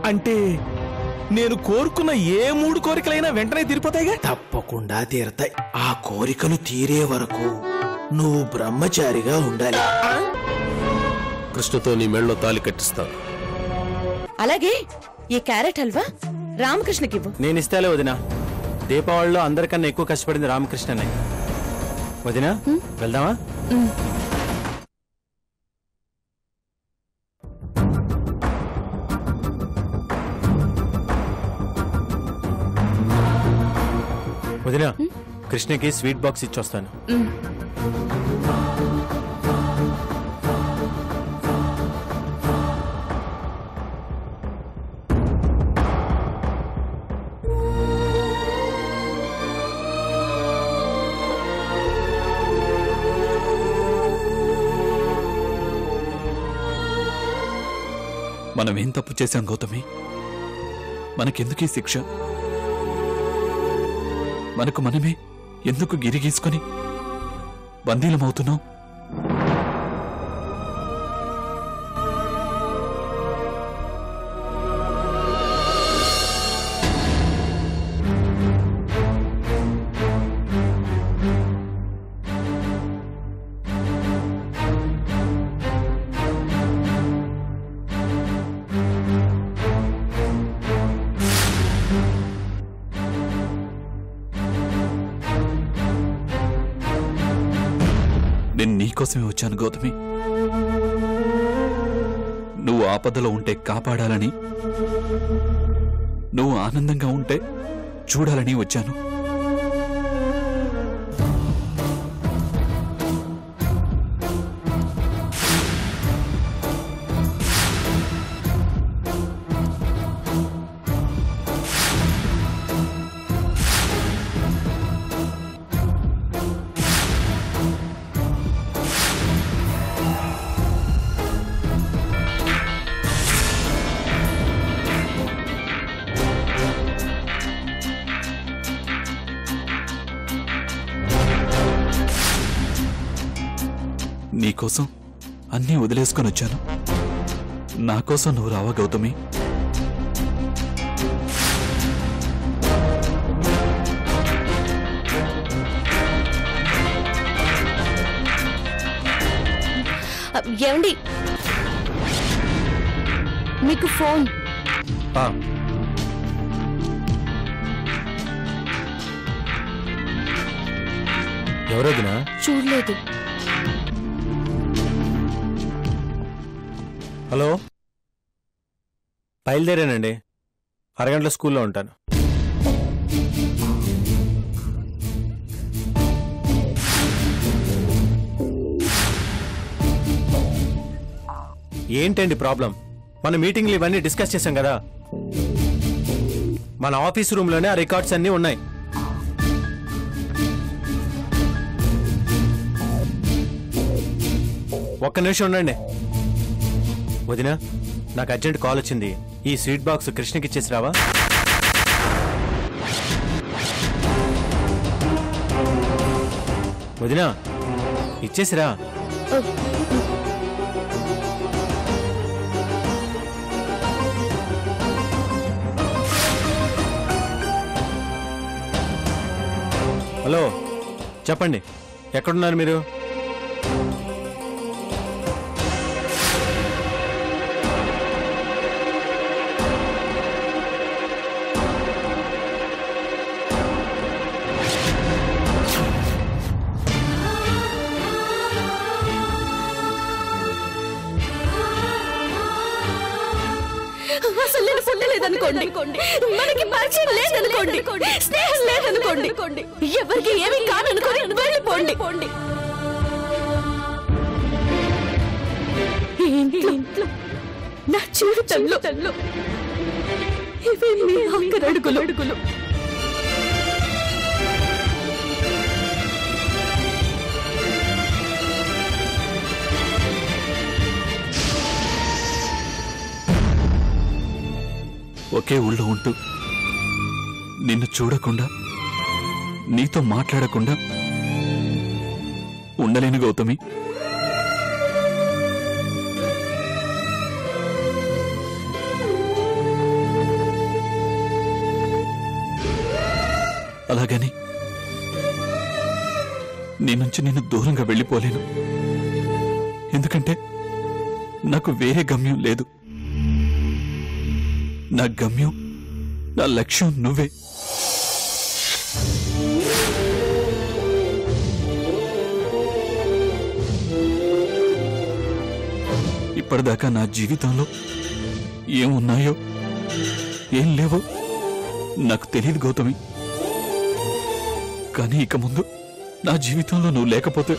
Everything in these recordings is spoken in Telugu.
అంటే నేను కోరుకున్న ఏ 3 కోరికలైనా వెంటనే తీరిపోతాయిగా? తప్పకుండా తీరతాయి. ఆ కోరికలు తీరే వరకు నువ్వు బ్రహ్మచారిగా ఉండాలి. కృష్ణతో నీ మెళ్ళలో తాలి కట్టిస్తాను. అలాగే ఈ క్యారెట్ హల్వా రామకృష్ణకివ్వు. నేను ఇస్తాలే వదినా. దీపావళిలో అందరికన్నా ఎక్కువ కష్టపడింది రామకృష్ణనే. వదినా వెళ్దామా? వదినా, కృష్ణకి స్వీట్ బాక్స్ ఇచ్చొస్తాను. మనమేం తప్పు చేశాం గౌతమి? మనకెందుకీ శిక్ష? మనకు మనమే ఎందుకు గిరిగీసుకొని బందీలమవుతున్నాం? నేను నీకోసమే వచ్చాను గౌతమి. నువ్వు ఆపదలో ఉంటే కాపాడాలని, నువ్వు ఆనందంగా ఉంటే చూడాలని వచ్చాను. నీకోసం అన్నీ వదిలేసుకొని వచ్చాను. నా కోసం నువ్వు రావా గౌతమి? ఏమండి, మీకు ఫోన్. ఎవరొదినా? చూడలేదు. హలో, బయలుదేరానండి. అరగంటలో స్కూల్లో ఉంటాను. ఏంటండి ప్రాబ్లం? మన మీటింగ్లు ఇవన్నీ డిస్కస్ చేశాం కదా. మన ఆఫీస్ రూమ్లోనే ఆ రికార్డ్స్ అన్నీ ఉన్నాయి. ఒక్క నిమిషం ఉండండి. వదినా, నాకు అర్జెంట్ కాల్ వచ్చింది. ఈ స్వీట్ బాక్స్ కృష్ణకి ఇచ్చేసి రావా? వదినా, ఇచ్చేసిరా. హలో, చెప్పండి, ఎక్కడున్నారు మీరు? అసలు నేను పుట్టలేదనుకోండి, మనకి పరిచయం లేదనుకోండి, స్నేహం లేదనుకోండి, ఎవరికి ఏమీ కాదనుకోని వెళ్ళిపోండి. ఇంట్లో నా జీవితంలో ఇవి మీ అడుగులు. ఒకే ఊళ్ళో ఉంటూ నిన్ను చూడకుండా, నీతో మాట్లాడకుండా ఉండలేను గౌతమి. అలాగని నీ నుంచి నేను దూరంగా వెళ్ళిపోలేను. ఎందుకంటే నాకు వేరే గమ్యం లేదు. నా గమ్యం, నా లక్ష్యం నువ్వే. ఇప్పటిదాకా నా జీవితంలో ఏమున్నాయో ఏం లేవో నాకు తెలియదు గౌతమి. కానీ ఇక ముందు నా జీవితంలో నువ్వు లేకపోతే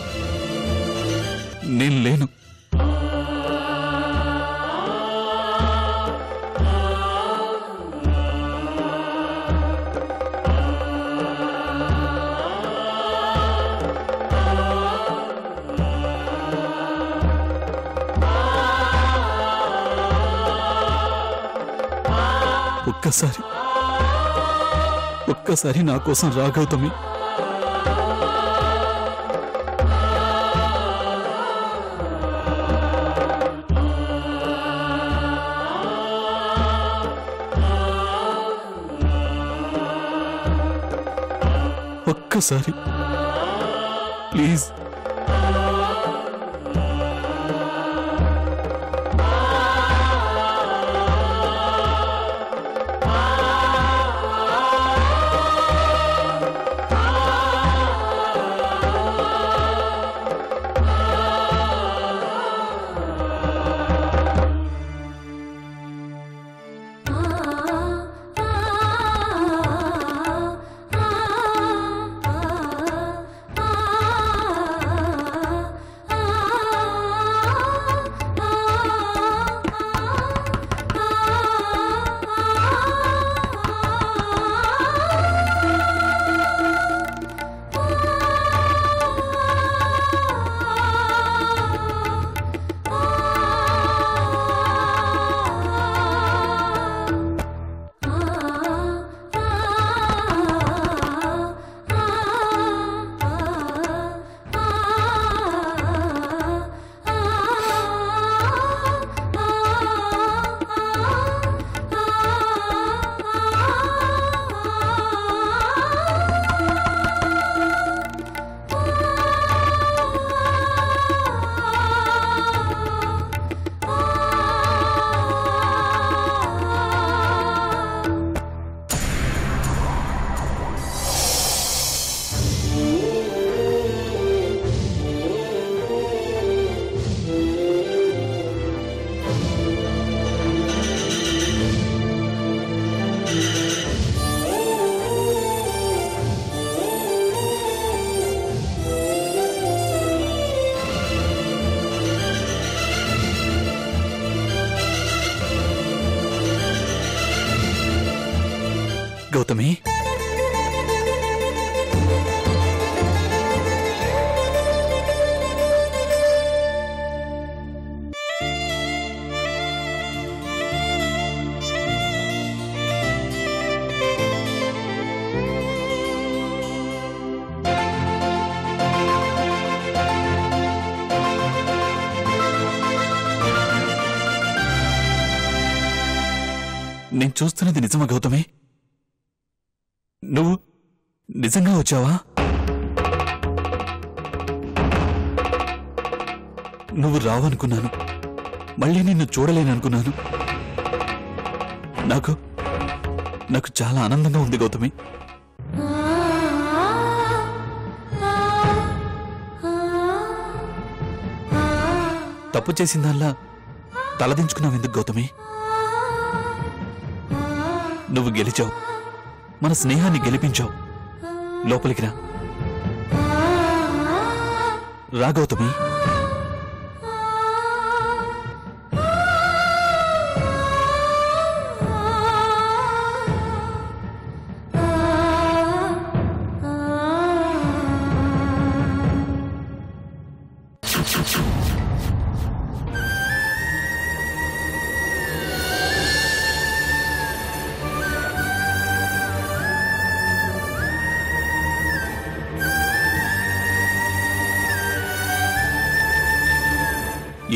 నేను లేను. ఒక్కసారి నా కోసం రా గౌతమి. ఒక్కసారి ప్లీజ్. గౌతమి, నేను చూస్తున్నది నిజమా గౌతమి? నువ్వు నిజంగా వచ్చావా? నువ్వు రావనుకున్నాను, మళ్ళీ నిన్ను చూడలేననుకున్నాను. నాకు చాలా ఆనందంగా ఉంది గౌతమి. తప్పు చేసిందల్లా తలదించుకున్నావెందుకు గౌతమి? నువ్వు గెలిచావు, మన స్నేహాన్ని గెలిపించావు. లోపలికి రా గౌతమి.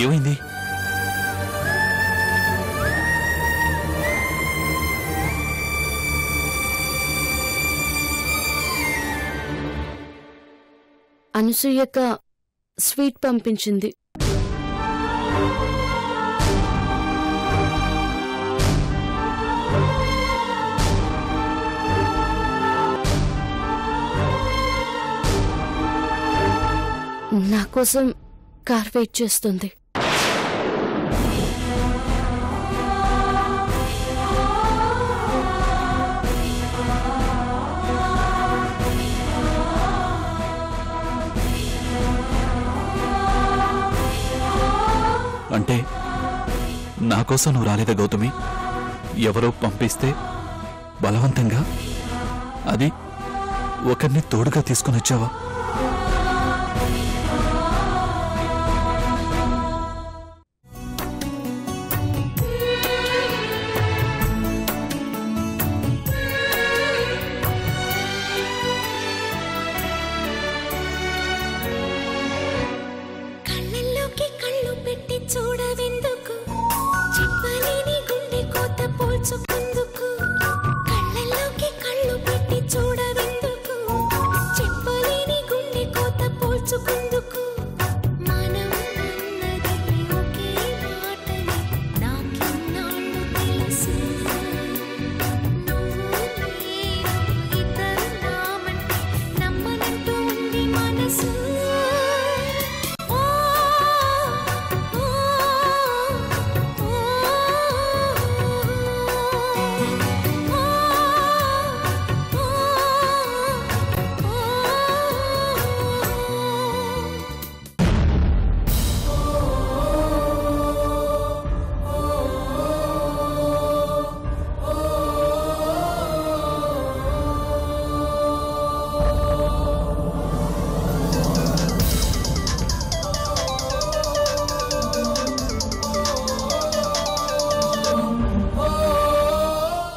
ఏమైంది? అనసూయక్క స్వీట్ పంపించింది. నా కోసం కార్ వెయిట్ చేస్తుంది. అంటే నా కోసం నువ్వు రాలేదా గౌతమి? ఎవరో పంపిస్తే బలవంతంగా అది ఒకరిని తోడుగా తీసుకుని వచ్చావా?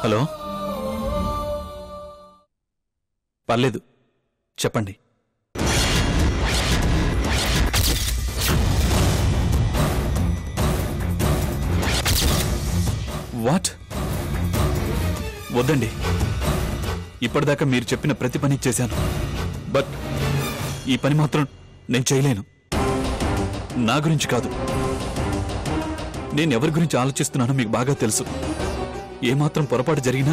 హలో, పర్లేదు చెప్పండి. వాట్? వద్దండి, ఇప్పటిదాకా మీరు చెప్పిన ప్రతి పని చేశాను. బట్ ఈ పని మాత్రం నేను చేయలేను. నా గురించి కాదు, నేను ఎవరి గురించి ఆలోచిస్తున్నానో మీకు బాగా తెలుసు. ఏమాత్రం పొరపాటు జరిగినా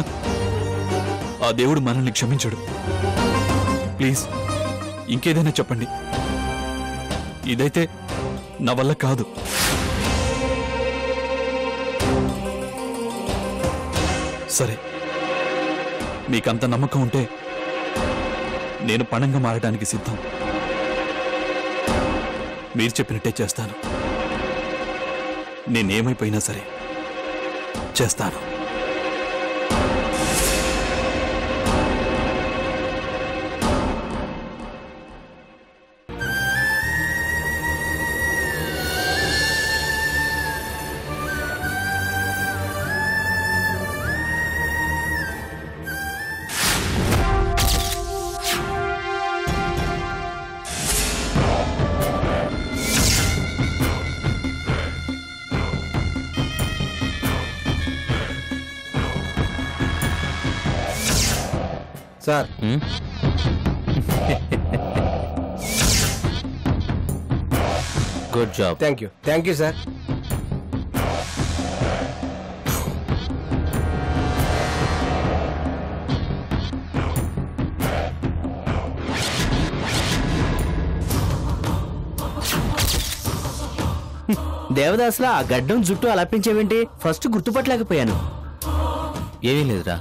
ఆ దేవుడు మనల్ని క్షమించడు. ప్లీజ్ ఇంకేదైనా చెప్పండి. ఇదైతే నా వల్ల కాదు. సరే, మీకంత నమ్మకం ఉంటే నేను పణంగా మారడానికి సిద్ధం. మీరు చెప్పినట్టే చేస్తాను. నేనేమైపోయినా సరే చేస్తాను. Sir, good job. Thank you sir. దేవదాసులా ఆ గడ్డం జుట్టు అలా పెంచేవేంటి? ఫస్ట్ గుర్తుపట్టలేకపోయాను. ఏమీ లేదురా,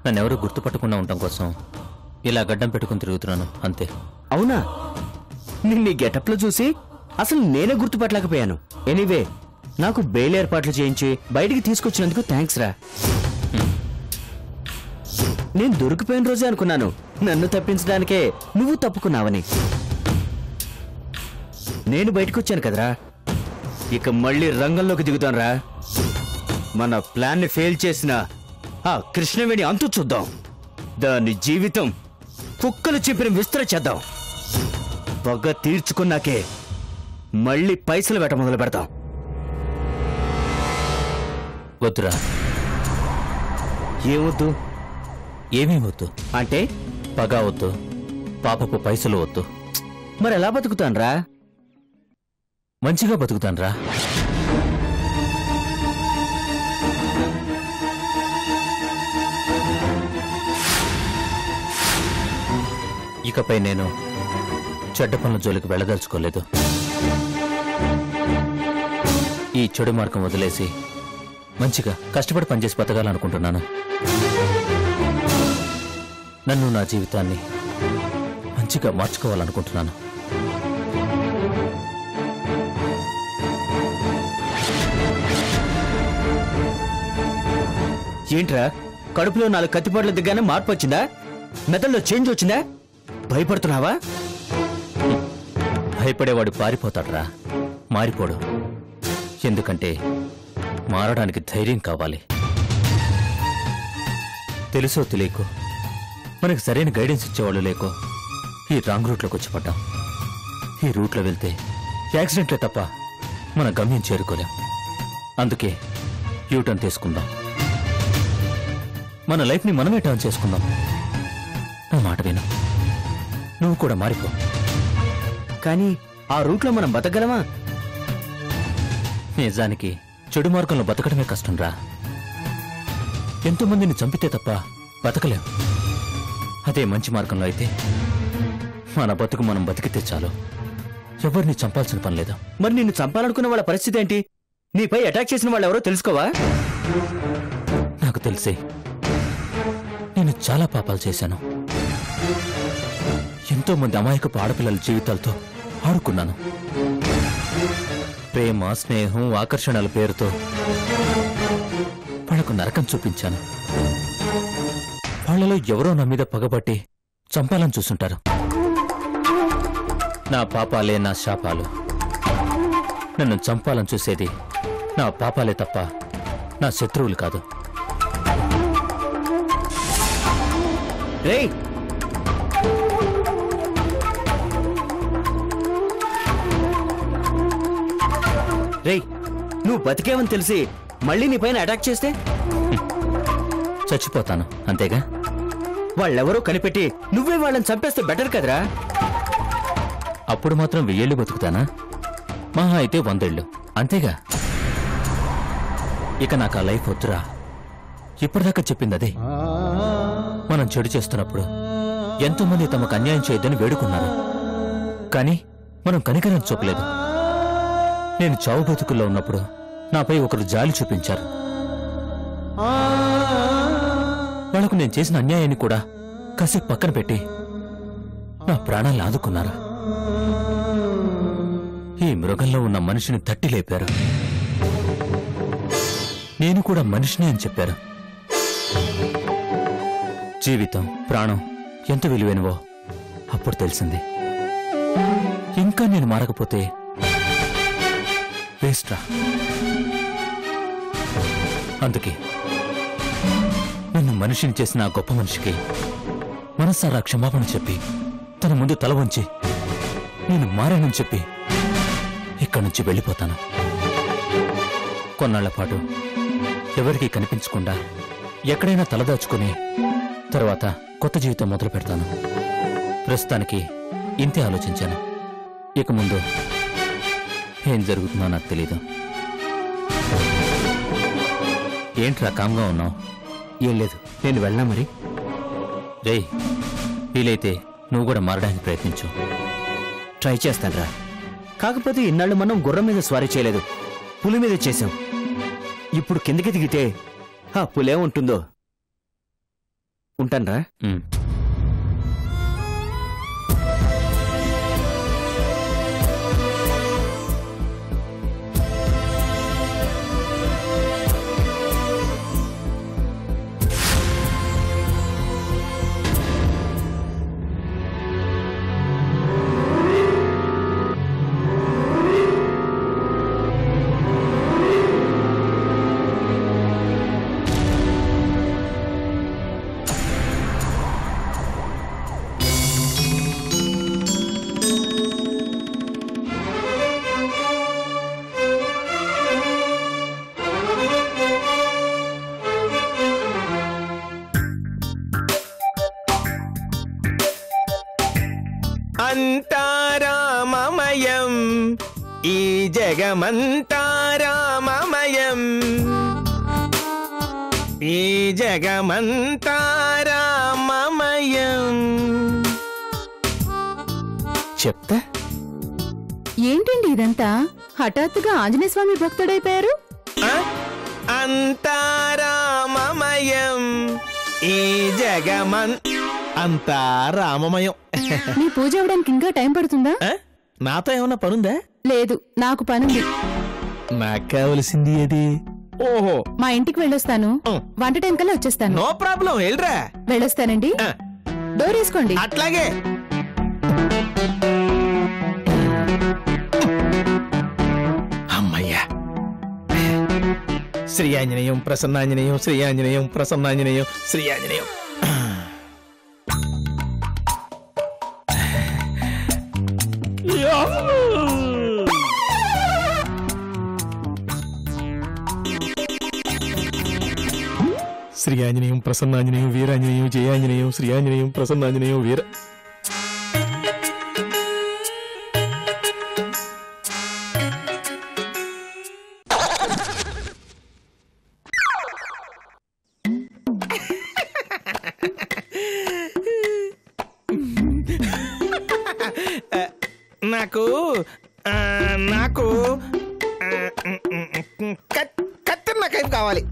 నన్ను ఎవరు గుర్తుపట్టకుండా ఉండటం కోసం ఇలా గడ్డం పెట్టుకుని తిరుగుతున్నాను అంతే. అవునా? నిన్ను ఈ గెటప్లో చూసి అసలు నేనే గుర్తుపట్టలేకపోయాను. ఎనీవే, నాకు బెయిల్ ఏర్పాట్లు చేయించి బయటికి తీసుకొచ్చినందుకు థ్యాంక్స్ రా. నేను దొరికిపోయిన రోజే అనుకున్నాను నన్ను తప్పించడానికే నువ్వు తప్పుకున్నావని. నేను బయటకు వచ్చాను కదరా, ఇక మళ్ళీ రంగంలోకి దిగుతానురా. మన ప్లాన్ని ఫెయిల్ చేసిన ఆ కృష్ణవేణి అంతు చూద్దాం. దాని జీవితం కుక్కలు చెప్పిన విస్తర చేద్దాం. పగ తీర్చుకున్నాకే మళ్ళీ పైసలు వేట మొదలు పెడతాం. వద్దురా. ఏమొద్దు? ఏమీ వద్దు అంటే? పగ వద్దు, పాపపు పైసలు వద్దు. మరి ఎలా బతుకుతాన్రా? మంచిగా బతుకుతాన్రా. ఇకపై నేను చెడ్డ పనుల జోలికి వెళ్ళదలుచుకోలేదు. ఈ చెడు మార్గం వదిలేసి మంచిగా కష్టపడి పనిచేసి బతకాలనుకుంటున్నాను. నన్ను, నా జీవితాన్ని మంచిగా మార్చుకోవాలనుకుంటున్నాను. ఏంట్రా, కడుపులో 4 కత్తిపాట్ల దిగ్గానే మార్పు వచ్చిందా? మెదడులో చేంజ్ వచ్చిందా? భయపడుతున్నావా? భయపడేవాడు పారిపోతాడ్రా, మారిపోడు. ఎందుకంటే మారడానికి ధైర్యం కావాలి. తెలుసో తెలియకో మనకి సరైన గైడెన్స్ ఇచ్చేవాళ్ళు లేకో ఈ రాంగ్ రూట్లోకి వచ్చి పడ్డాం. ఈ రూట్లో వెళ్తే యాక్సిడెంట్లే తప్ప మన గమ్యం చేరుకోలేం. అందుకే యూటర్న్ తీసుకుందాం. మన లైఫ్ని మనమే టర్న్ చేసుకుందాం. నా మాట విను, నువ్వు కూడా మారిపో. కానీ ఆ రూట్లో మనం బతకగలమా? నిజానికి చెడు మార్గంలో బతకడమే కష్టంరా. ఎంతో మందిని చంపితే తప్ప బతకలేం. అదే మంచి మార్గంలో అయితే మన బతుకు మనం బతికితే చాలు. ఎవరిని చంపాల్సిన పని లేదు. మరి నిన్ను చంపాలనుకున్న వాళ్ళ పరిస్థితి ఏంటి? నీపై అటాక్ చేసిన వాళ్ళు ఎవరో తెలుసుకోవా? నాకు తెలిసే నేను చాలా పాపాలు చేశాను. ఎంతో మంది అమాయకపు ఆడపిల్లల జీవితాలతో ఆడుకున్నాను. ప్రేమ, స్నేహం, ఆకర్షణల పేరుతో వాళ్లకు నరకం చూపించాను. వాళ్లలో ఎవరో నా మీద పగబట్టి చంపాలని చూస్తుంటారు. నా పాపాలే నా శాపాలు. నన్ను చంపాలని చూసేది నా పాపాలే తప్ప నా శత్రువులు కాదు. రేయ్, రేయ్, నువ్వు బతికేవని తెలిసి మళ్ళీ నీ పైన అటాక్ చేస్తే చచ్చిపోతాను, అంతేగా? వాళ్ళెవరో కనిపెట్టి నువ్వే వాళ్ళని చంపేస్తే బెటర్ కదరా? అప్పుడు మాత్రం 1000 ఏళ్ళు బతుకుతానా? మహా అయితే 100 ఏళ్ళు, అంతేగా? ఇక నాకు ఆ లైఫ్ వద్దురా. ఇప్పటిదాకా చెప్పింది అదే. మనం చెడు చేస్తున్నప్పుడు ఎంతో మంది తమకు అన్యాయం చేయొద్దని వేడుకున్నారు. కానీ మనం కనికరం చూపలేదు. నేను చావు బతుకుల్లో ఉన్నప్పుడు నాపై ఒకరు జాలి చూపించారు. వాళ్లకు నేను చేసిన అన్యాయాన్ని కూడా కాసేపు పక్కన పెట్టి నా ప్రాణాలను ఆదుకున్నారు. ఈ మృగంలో ఉన్న మనిషిని తట్టి లేపారు. నేను కూడా మనిషిని అని చెప్పారు. జీవితం, ప్రాణం ఎంత విలువైనవో అప్పుడు తెలిసింది. ఇంకా నేను మారకపోతే వేస్ట్రా. అందుకే నన్ను మనిషిని చేసిన ఆ గొప్ప మనిషికి మనసారా క్షమాపణ చెప్పి తన ముందు తల వంచి నేను మారానని చెప్పి ఇక్కడి నుంచి వెళ్ళిపోతాను. కొన్నాళ్ల పాటు ఎవరికీ కనిపించకుండా ఎక్కడైనా తలదాచుకుని తర్వాత కొత్త జీవితం మొదలు పెడతాను. ప్రస్తుతానికి ఇంతే ఆలోచించాను. ఇక ముందు ఏం జరుగుతుందో నాకు తెలీదు. ఏంట్రా కామ్గా ఉన్నావు? ఏం లేదు, నేను వెళ్ళనా మరి? రేయ్, వీలైతే నువ్వు కూడా మారడానికి ప్రయత్నించు. ట్రై చేస్తానురా. కాకపోతే ఇన్నాళ్ళు మనం గుర్రం మీద స్వారీ చేయలేదు, పులి మీద చేశాం. ఇప్పుడు కిందకి దిగితే ఆ పులే ఉంటుందో. ఉంటానరా? అంటారా ఈ జగమంతా రామమయం, ఈ జగమంతా రామమయం. చెప్తా. ఏంటండి ఇదంతా? హఠాత్తుగా ఆంజనేయ స్వామి భక్తుడైపోయారు. అంతా రామమయం, ఈ అంతా రామమయం. నీ పూజ అవడానికి ఇంకా టైం పడుతుందా? నాతో ఏమన్నా పనుందా? లేదు, నాకు పనుంది. నాకు కావలసింది ఏది? ఓహో, మా ఇంటికి వెళ్ళొస్తాను. వంట టైం కల్లా వచ్చేస్తాను. నో ప్రాబ్లం, వెళ్ళరా. వెళ్ళొస్తానండి. డోర్ వేసుకోండి. అట్లాగే. అమ్మయ్యా. శ్రీ ఆంజనేయం ప్రసన్నాంజనేయం, శ్రీ ఆంజనేయం ప్రసన్నాంజనేయం, శ్రీ ఆంజనేయం. శ్రీ ఆంజనేయం ప్రసన్నాంజనేయం, వీరాంజనేయం, జయాంజనేయం, శ్రీ ఆంజనేయం ప్రసన్నాంజనేయం, వీర. నాకు నాకు కత్తిన్న కైపు కావాలి.